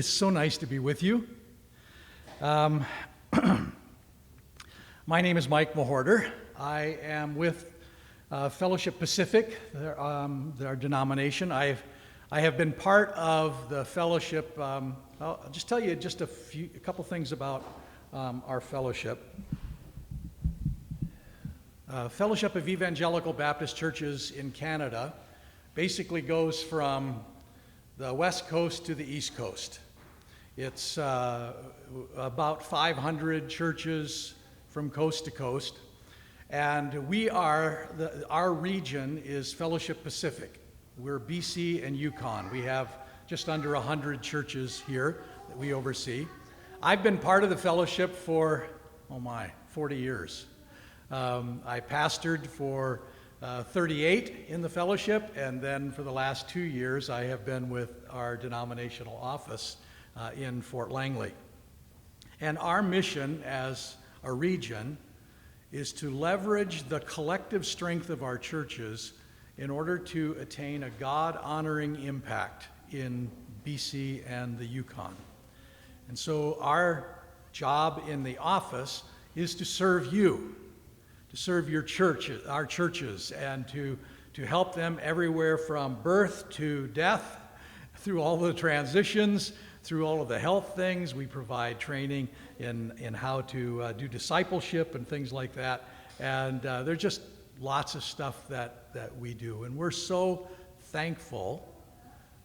It's so nice to be with you. My name is Mawhorter. I am with Fellowship Pacific, our denomination. I have been part of the fellowship. I'll just tell you a couple things about our fellowship. Fellowship of Evangelical Baptist Churches in Canada basically goes from the West Coast to the East Coast. It's about 500 churches from coast to coast, and our region is Fellowship Pacific. We're BC and Yukon. We have just under 100 churches here that we oversee. I've been part of the fellowship for 40 years. I pastored for 38 in the fellowship, and then for the last 2 years I have been with our denominational office in Fort Langley. And our mission as a region is to leverage the collective strength of our churches in order to attain a God-honoring impact in BC and the Yukon. And so our job in the office is to serve you, to serve your churches, our churches, and to help them everywhere from birth to death, through all the transitions, through all of the health things. We provide training in how to do discipleship and things like that. And there's just lots of stuff that we do. And we're so thankful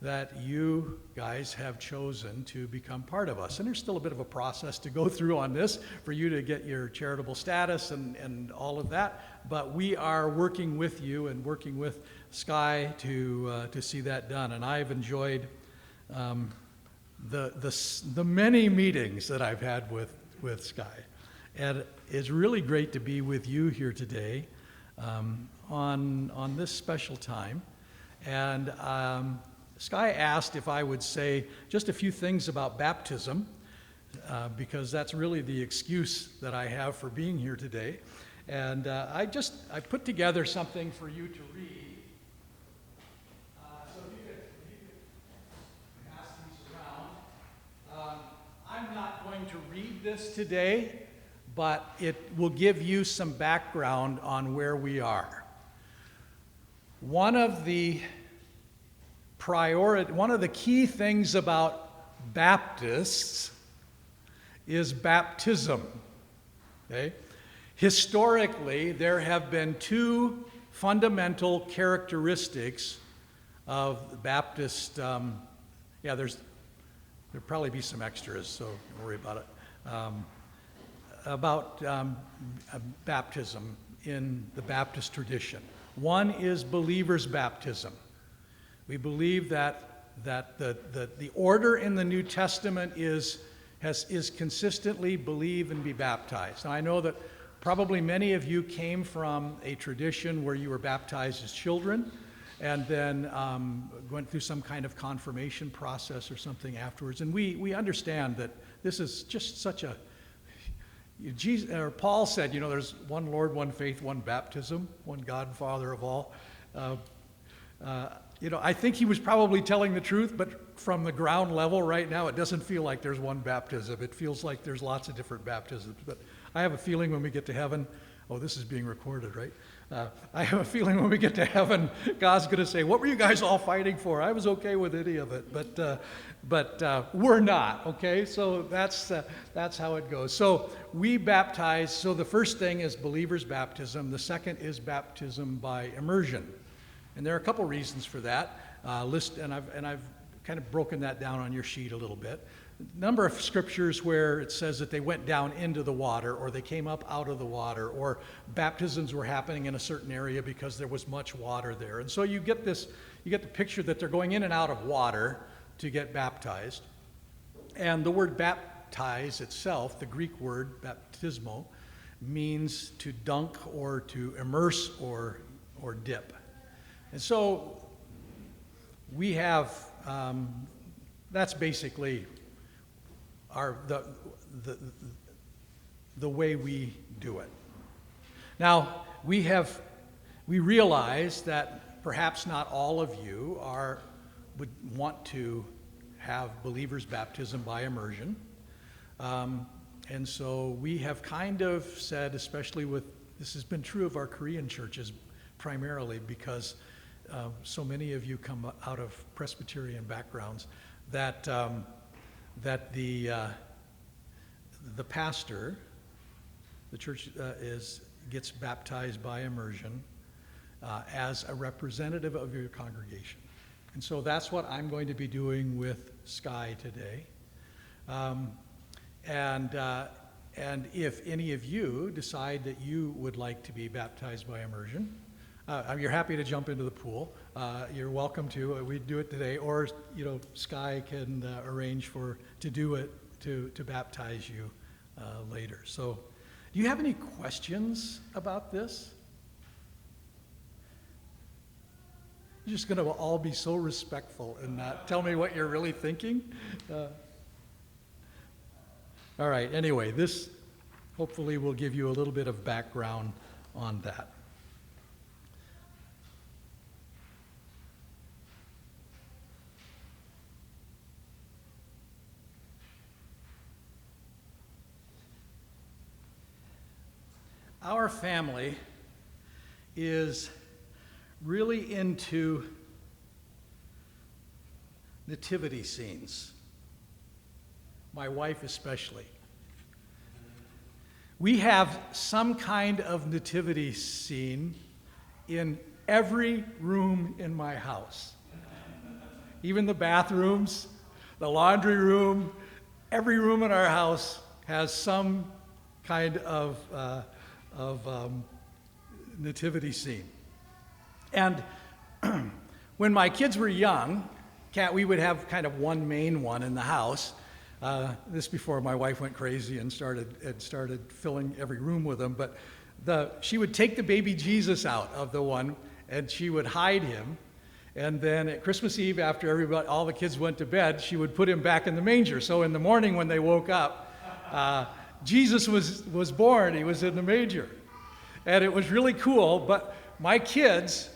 that you guys have chosen to become part of us. And there's still a bit of a process to go through on this for you to get your charitable status and all of that. But we are working with you and working with Sky to see that done. And I've enjoyed the many meetings that I've had with Sky. And it's really great to be with you here today on this special time. And Sky asked if I would say just a few things about baptism, because that's really the excuse that I have for being here today. And I put together something for you to read. So if you could pass these around. I'm not going to read this today, but it will give you some background on where we are. One of the key things about Baptists is baptism. Okay? Historically, there have been two fundamental characteristics of the Baptist. There'll probably be some extras, so don't worry about it. About baptism in the Baptist tradition. One is believer's baptism. We believe that the order in the New Testament is consistently believe and be baptized. Now, I know that probably many of you came from a tradition where you were baptized as children and then went through some kind of confirmation process or something afterwards. And we understand that this is just such a... Paul said, there's one Lord, one faith, one baptism, one God and Father of all. I think he was probably telling the truth, but from the ground level right now, it doesn't feel like there's one baptism. It feels like there's lots of different baptisms. But I have a feeling when we get to heaven, this is being recorded, right? I have a feeling when we get to heaven, God's going to say, what were you guys all fighting for? I was okay with any of it, but we're not, okay? So that's how it goes. So we baptize. So the first thing is believer's baptism. The second is baptism by immersion. And there are a couple reasons for that. And I've kind of broken that down on your sheet a little bit. Number of scriptures where it says that they went down into the water, or they came up out of the water, or baptisms were happening in a certain area because there was much water there. And so you get the picture that they're going in and out of water to get baptized. And the word baptize itself, the Greek word baptismo, means to dunk or to immerse or dip. And so we have, that's basically the way we do it. Now, we realize that perhaps not all of you would want to have believers' baptism by immersion. And so we have kind of said, especially this has been true of our Korean churches primarily because so many of you come out of Presbyterian backgrounds, that the pastor, the church gets baptized by immersion as a representative of your congregation. And so that's what I'm going to be doing with Sky today. And if any of you decide that you would like to be baptized by immersion, you're happy to jump into the pool. You're welcome to. We do it today, or Sky can arrange to do it to baptize you later. So, do you have any questions about this? You're just going to all be so respectful and not tell me what you're really thinking. All right, anyway, this hopefully will give you a little bit of background on that. Our family is really into nativity scenes. My wife especially. We have some kind of nativity scene in every room in my house. Even the bathrooms, the laundry room, every room in our house has some kind of nativity scene. And when my kids were young, we would have kind of one main one in the house. This before my wife went crazy and started filling every room with them. But she would take the baby Jesus out of the one, and she would hide him. And then at Christmas Eve, after all the kids went to bed, she would put him back in the manger. So in the morning when they woke up, Jesus was born. He was in the manger. And it was really cool. But my kids,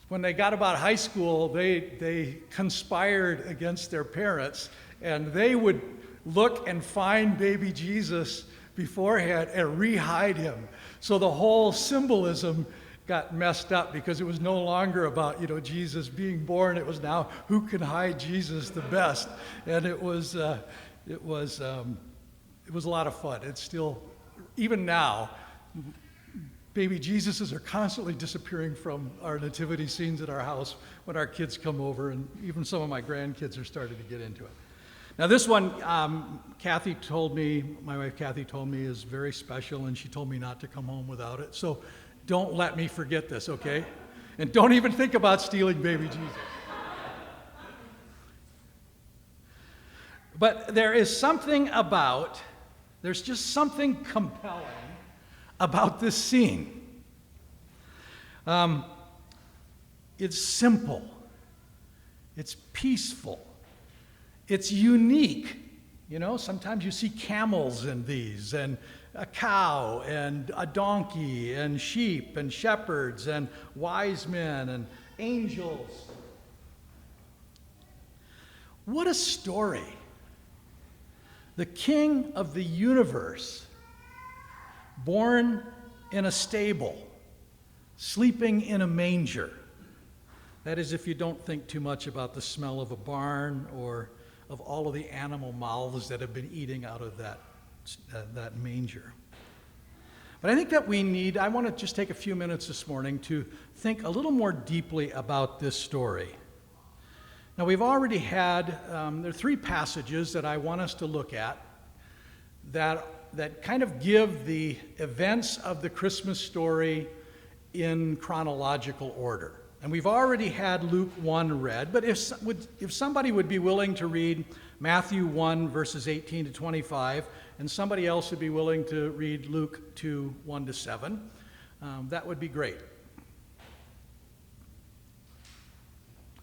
when they got about high school, they conspired against their parents, and they would look and find baby Jesus beforehand and re-hide him. So the whole symbolism got messed up because it was no longer about Jesus being born. It was now who can hide Jesus the best, and it was a lot of fun. It's still, even now, baby Jesuses are constantly disappearing from our nativity scenes at our house when our kids come over, and even some of my grandkids are starting to get into it. Now this one, my wife Kathy told me is very special, and she told me not to come home without it. So don't let me forget this, okay? And don't even think about stealing baby Jesus. But there's just something compelling about this scene. It's simple. It's peaceful. It's unique. Sometimes you see camels in these, and a cow, and a donkey, and sheep, and shepherds, and wise men, and angels. What a story. The King of the universe, born in a stable, sleeping in a manger. That is, if you don't think too much about the smell of a barn or of all of the animal mouths that have been eating out of that manger. But I think that I want to just take a few minutes this morning to think a little more deeply about this story. Now, we've already had, there are three passages that I want us to look at that kind of give the events of the Christmas story in chronological order. And we've already had Luke 1 read, but if somebody would be willing to read Matthew 1, verses 18 to 25, and somebody else would be willing to read Luke 2, 1 to 7, that would be great.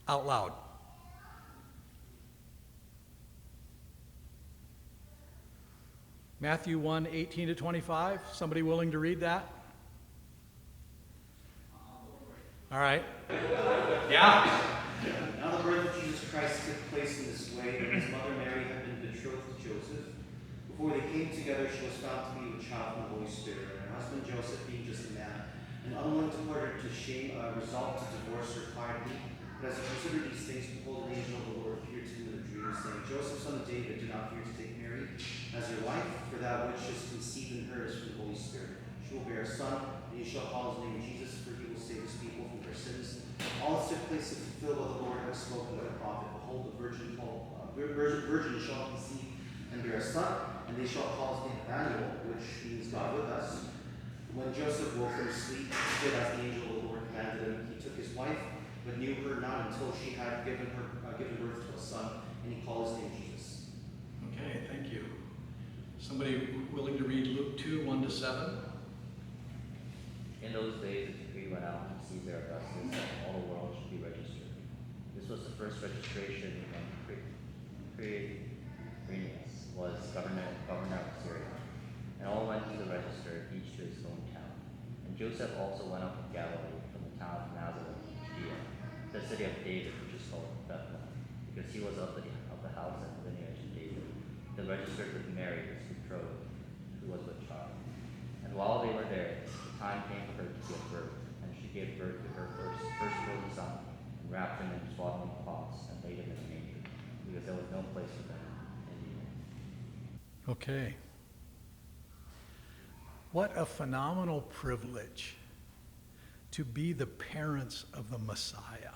Out loud. Matthew 1, 18 to 25. Somebody willing to read that? All right. Yeah. Now the birth of Jesus Christ Christ took place in this way, that his mother Mary had been betrothed to Joseph. Before they came together, she was found to be with child from the Holy Spirit. And her husband Joseph, being just a man, and unwilling to put her to shame, resolved to divorce her quietly. But as he considered these things, behold, an angel of the Lord appeared to him in a dream, saying, Joseph, son of David, do not fear to take Mary as your wife, for that which is conceived in her is from the Holy Spirit. She will bear a son, and you shall call his name Jesus, for he will save his people from their sins. All this took place to fulfill what the Lord had spoken by the prophet. Behold, the virgin shall conceive and bear a son, and they shall call his name Emmanuel, which means God with us. When Joseph woke from sleep, he did as the angel of the Lord commanded him. He took his wife, but knew her not until she had given birth to a son, and he called his name Jesus. Okay, thank you. Somebody willing to read Luke 2, 1-7? In those days, a decree went out from Caesar Augustus that all the world should be registered. This was the first registration when Quirinius was governor of Syria. And all went to the register, each to his own town. And Joseph also went up from Galilee, from the town of Nazareth, Judea, to the city of David, which is called Bethlehem, because he was of the house and lineage of David. They registered with Mary, his betrothed, who was with child. And while they were there, the time came for her to give birth, and she gave birth to her firstborn son, and wrapped him in swaddling cloths, and laid him in a manger, because there was no place for them in the inn. Okay. What a phenomenal privilege to be the parents of the Messiah.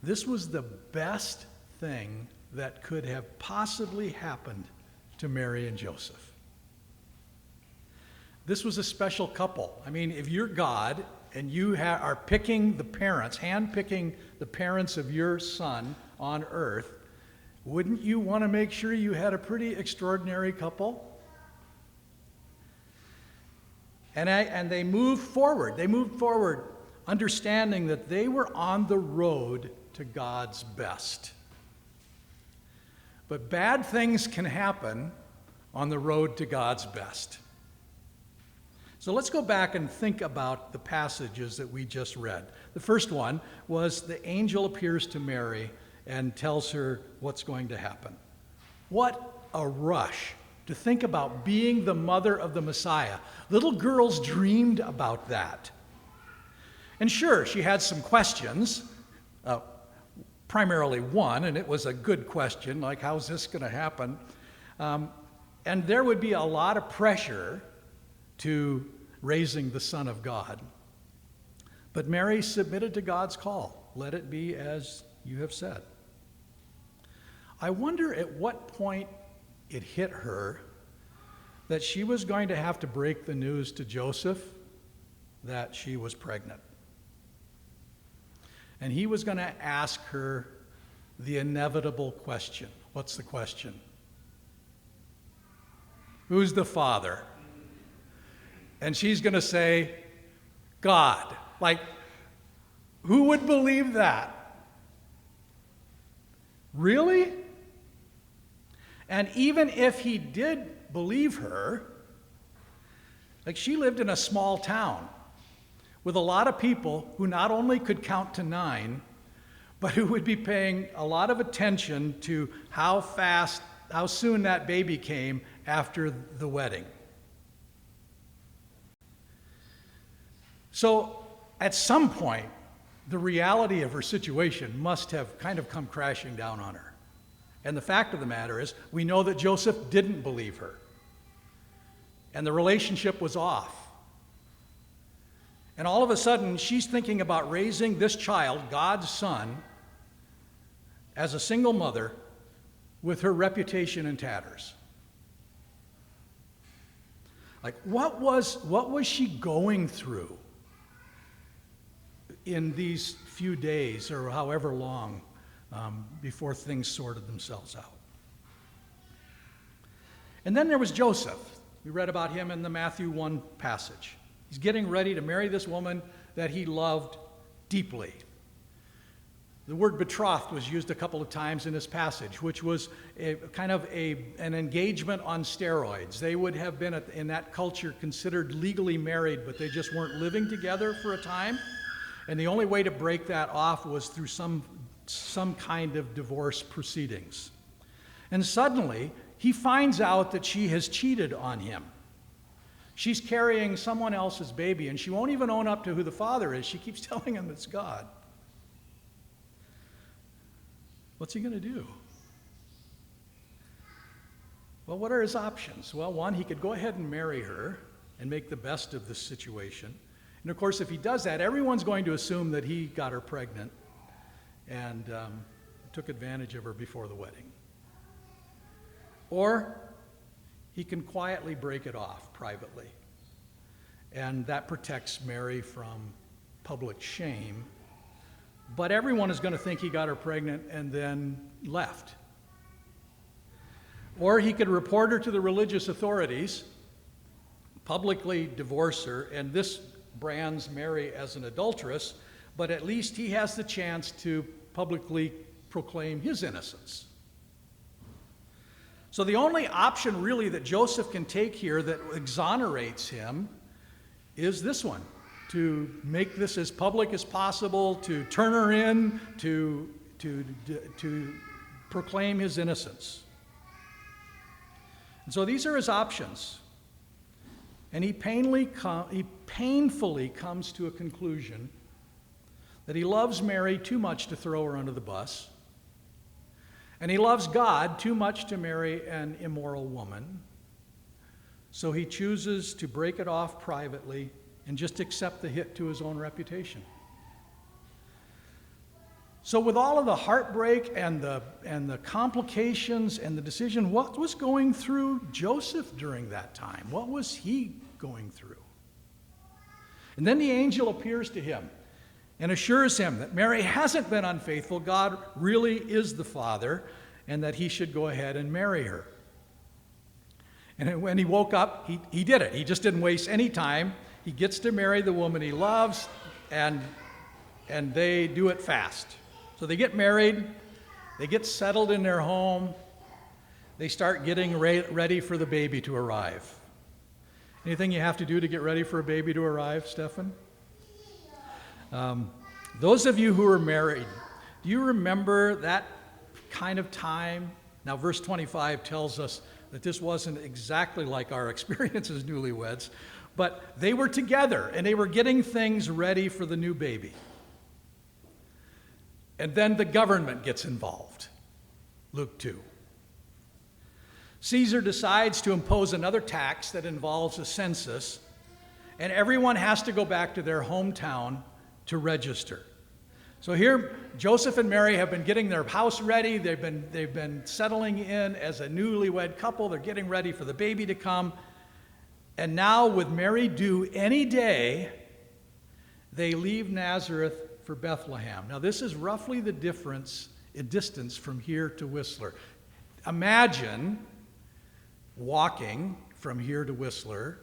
This was the best thing that could have possibly happened to Mary and Joseph. This was a special couple. I mean, if you're God and you are picking the parents, handpicking the parents of your son on earth, wouldn't you want to make sure you had a pretty extraordinary couple? And they moved forward. They moved forward understanding that they were on the road to God's best. But bad things can happen on the road to God's best. So let's go back and think about the passages that we just read. The first one was the angel appears to Mary and tells her what's going to happen. What a rush to think about being the mother of the Messiah. Little girls dreamed about that. And sure, she had some questions, primarily one, and it was a good question, like, how's this going to happen? And there would be a lot of pressure to raising the Son of God. But Mary submitted to God's call. Let it be as you have said. I wonder at what point it hit her that she was going to have to break the news to Joseph that she was pregnant. And he was going to ask her the inevitable question. What's the question? Who's the father? And she's going to say, God. Like, who would believe that? Really? And even if he did believe her, like, she lived in a small town with a lot of people who not only could count to 9, but who would be paying a lot of attention to how soon that baby came after the wedding. So at some point, the reality of her situation must have kind of come crashing down on her. And the fact of the matter is, we know that Joseph didn't believe her. And the relationship was off. And all of a sudden, she's thinking about raising this child, God's son, as a single mother with her reputation in tatters. Like, what was she going through in these few days or however long before things sorted themselves out? And then there was Joseph. We read about him in the Matthew 1 passage. He's getting ready to marry this woman that he loved deeply. The word betrothed was used a couple of times in this passage, which was an engagement on steroids. They would have been, in that culture, considered legally married, but they just weren't living together for a time. And the only way to break that off was through some some kind of divorce proceedings. And suddenly, he finds out that she has cheated on him. She's carrying someone else's baby, and she won't even own up to who the father is. She keeps telling him it's God. What's he going to do? Well, what are his options? Well, one, he could go ahead and marry her and make the best of this situation. And of course, if he does that, everyone's going to assume that he got her pregnant and took advantage of her before the wedding. Or he can quietly break it off privately. And that protects Mary from public shame. But everyone is going to think he got her pregnant and then left. Or he could report her to the religious authorities, publicly divorce her, and this brands Mary as an adulteress, but at least he has the chance to publicly proclaim his innocence. So the only option really that Joseph can take here that exonerates him is this one, to make this as public as possible, to turn her in, to proclaim his innocence. And so these are his options. And he painfully comes to a conclusion that he loves Mary too much to throw her under the bus, and he loves God too much to marry an immoral woman. So he chooses to break it off privately and just accept the hit to his own reputation. So with all of the heartbreak and the complications and the decision, what was going through Joseph during that time? What was he going through? And then the angel appears to him and assures him that Mary hasn't been unfaithful. God really is the Father, and that he should go ahead and marry her. And when he woke up, he did it. He just didn't waste any time. He gets to marry the woman he loves, and they do it fast. So they get married, they get settled in their home, they start getting ready for the baby to arrive. Anything you have to do to get ready for a baby to arrive, Stefan? Those of you who are married, do you remember that kind of time? Now, verse 25 tells us that this wasn't exactly like our experience as newlyweds, but they were together and they were getting things ready for the new baby. And then the government gets involved. Luke 2. Caesar decides to impose another tax that involves a census, and everyone has to go back to their hometown to register. So here, Joseph and Mary have been getting their house ready. They've been settling in as a newlywed couple. They're getting ready for the baby to come. And now, with Mary due any day, they leave Nazareth for Bethlehem. Now, this is roughly the distance from here to Whistler. Imagine walking from here to Whistler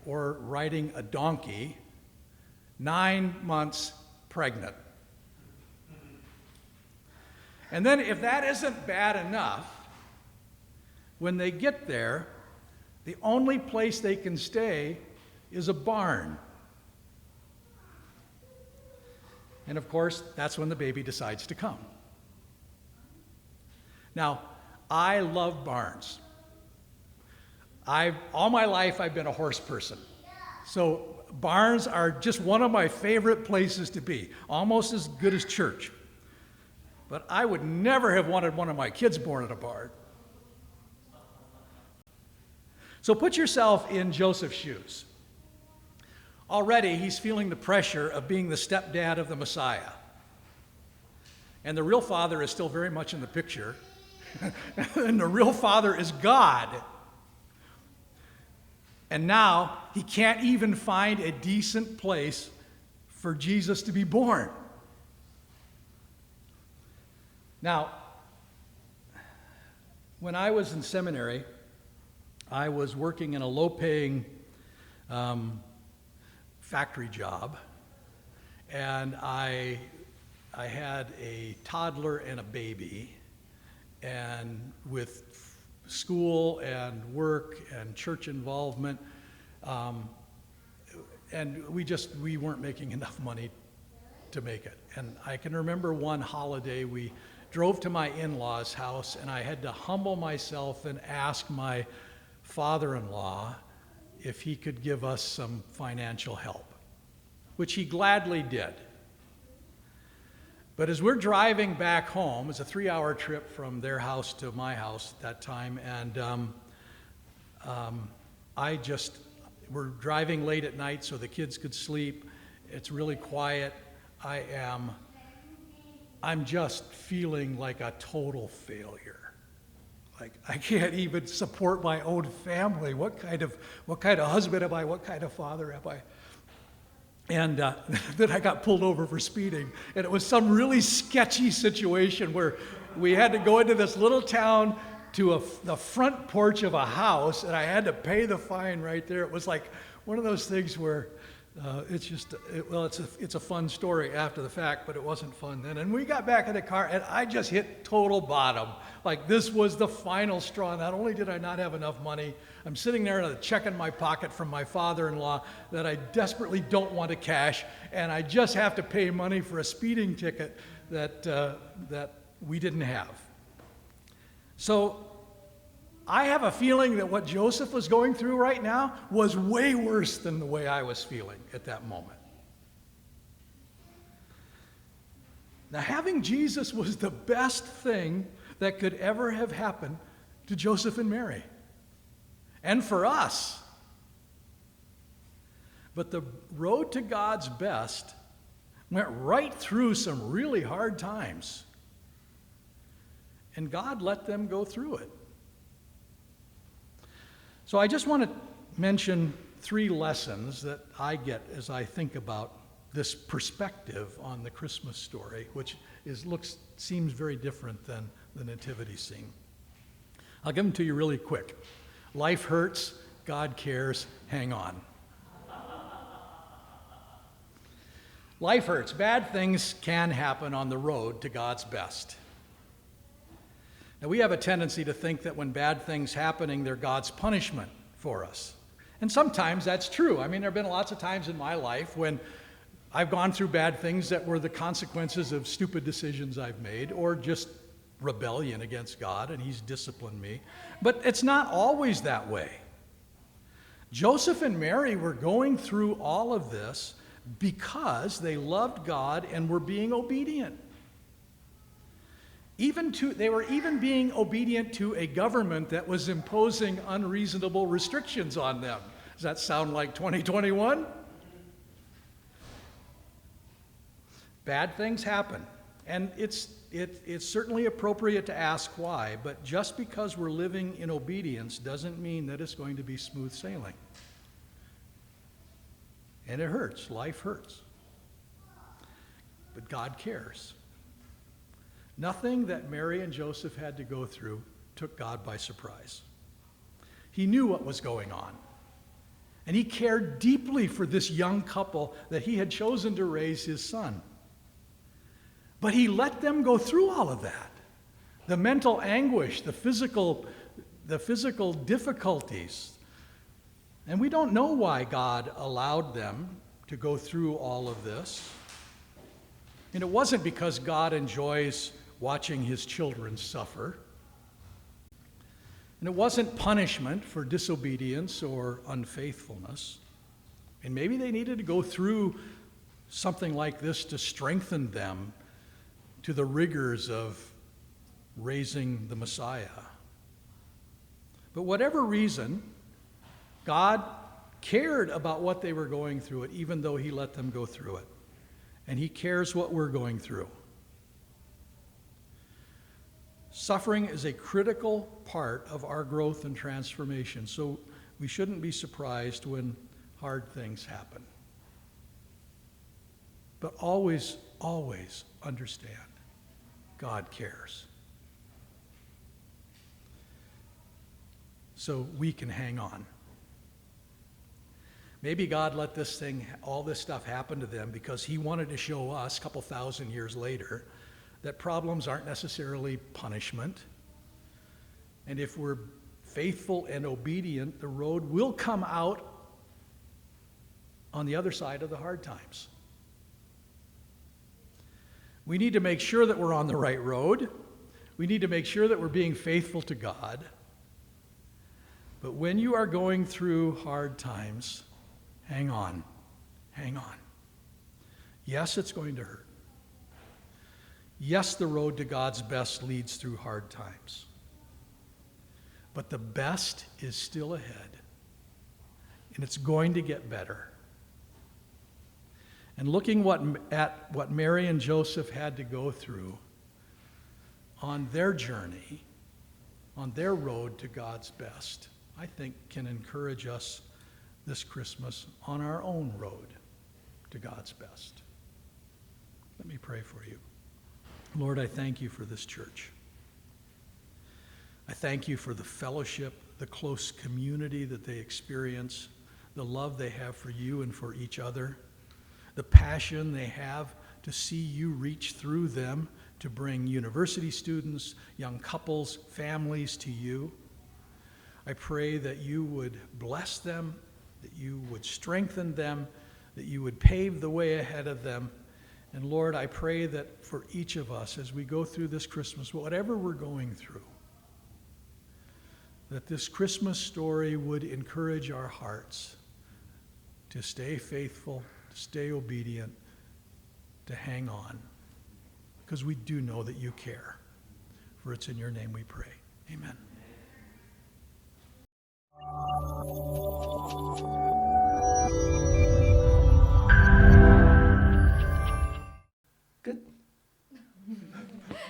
or riding a donkey, 9 months pregnant. And then if that isn't bad enough, when they get there, the only place they can stay is a barn. And of course, that's when the baby decides to come. Now, I love barns. All my life, I've been a horse person. So barns are just one of my favorite places to be, almost as good as church. But I would never have wanted one of my kids born in a barn. So put yourself in Joseph's shoes. Already, he's feeling the pressure of being the stepdad of the Messiah. And the real father is still very much in the picture. And the real father is God. And now, he can't even find a decent place for Jesus to be born. Now, when I was in seminary, I was working in a low-paying factory job, and I had a toddler and a baby, and with school and work and church involvement, and we weren't making enough money to make it. And I can remember one holiday we drove to my in-laws' house, and I had to humble myself and ask my father-in-law if he could give us some financial help, which he gladly did. But as we're driving back home, it's a 3-hour trip from their house to my house at that time, and we're driving late at night so the kids could sleep. It's really quiet. I'm just feeling like a total failure. Like, I can't even support my own family. What kind of husband am I? What kind of father am I? And then I got pulled over for speeding. And it was some really sketchy situation where we had to go into this little town to the front porch of a house, and I had to pay the fine right there. It was like one of those things where it's a fun story after the fact, but it wasn't fun then. And we got back in the car, and I just hit total bottom. Like, this was the final straw. Not only did I not have enough money, I'm sitting there with a check in my pocket from my father-in-law that I desperately don't want to cash, and I just have to pay money for a speeding ticket that we didn't have. So I have a feeling that what Joseph was going through right now was way worse than the way I was feeling at that moment. Now, having Jesus was the best thing that could ever have happened to Joseph and Mary, and for us. But the road to God's best went right through some really hard times, and God let them go through it. So I just want to mention 3 lessons that I get as I think about this perspective on the Christmas story, which seems very different than the nativity scene. I'll give them to you really quick. Life hurts, God cares, hang on. Life hurts. Bad things can happen on the road to God's best. Now, we have a tendency to think that when bad things happening, they're God's punishment for us. And sometimes that's true. I mean, there have been lots of times in my life when I've gone through bad things that were the consequences of stupid decisions I've made, or just rebellion against God, and He's disciplined me. But it's not always that way. Joseph and Mary were going through all of this because they loved God and were being obedient. They were even being obedient to a government that was imposing unreasonable restrictions on them. Does that sound like 2021? Bad things happen, and it's certainly appropriate to ask why, but just because we're living in obedience doesn't mean that it's going to be smooth sailing. And it hurts. Life hurts. But God cares. Nothing that Mary and Joseph had to go through took God by surprise. He knew what was going on. And He cared deeply for this young couple that He had chosen to raise His son. But He let them go through all of that. The mental anguish, the physical difficulties. And we don't know why God allowed them to go through all of this. And it wasn't because God enjoys watching His children suffer. And it wasn't punishment for disobedience or unfaithfulness. And maybe they needed to go through something like this to strengthen them to the rigors of raising the Messiah. But whatever reason, God cared about what they were going through it, even though He let them go through it. And He cares what we're going through. Suffering is a critical part of our growth and transformation, so we shouldn't be surprised when hard things happen. But always, always understand, God cares. So we can hang on. Maybe God let all this stuff happen to them because He wanted to show us a couple thousand years later that problems aren't necessarily punishment. And if we're faithful and obedient, the road will come out on the other side of the hard times. We need to make sure that we're on the right road. We need to make sure that we're being faithful to God. But when you are going through hard times, hang on. Hang on. Yes, it's going to hurt. Yes, the road to God's best leads through hard times. But the best is still ahead. And it's going to get better. And looking at what Mary and Joseph had to go through on their journey, on their road to God's best, I think can encourage us this Christmas on our own road to God's best. Let me pray for you. Lord, I thank you for this church. I thank you for the fellowship, the close community that they experience, the love they have for you and for each other, the passion they have to see you reach through them to bring university students, young couples, families to you. I pray that you would bless them, that you would strengthen them, that you would pave the way ahead of them. And Lord, I pray that for each of us as we go through this Christmas, whatever we're going through, that this Christmas story would encourage our hearts to stay faithful, to stay obedient, to hang on, because we do know that you care. For it's in your name we pray. Amen.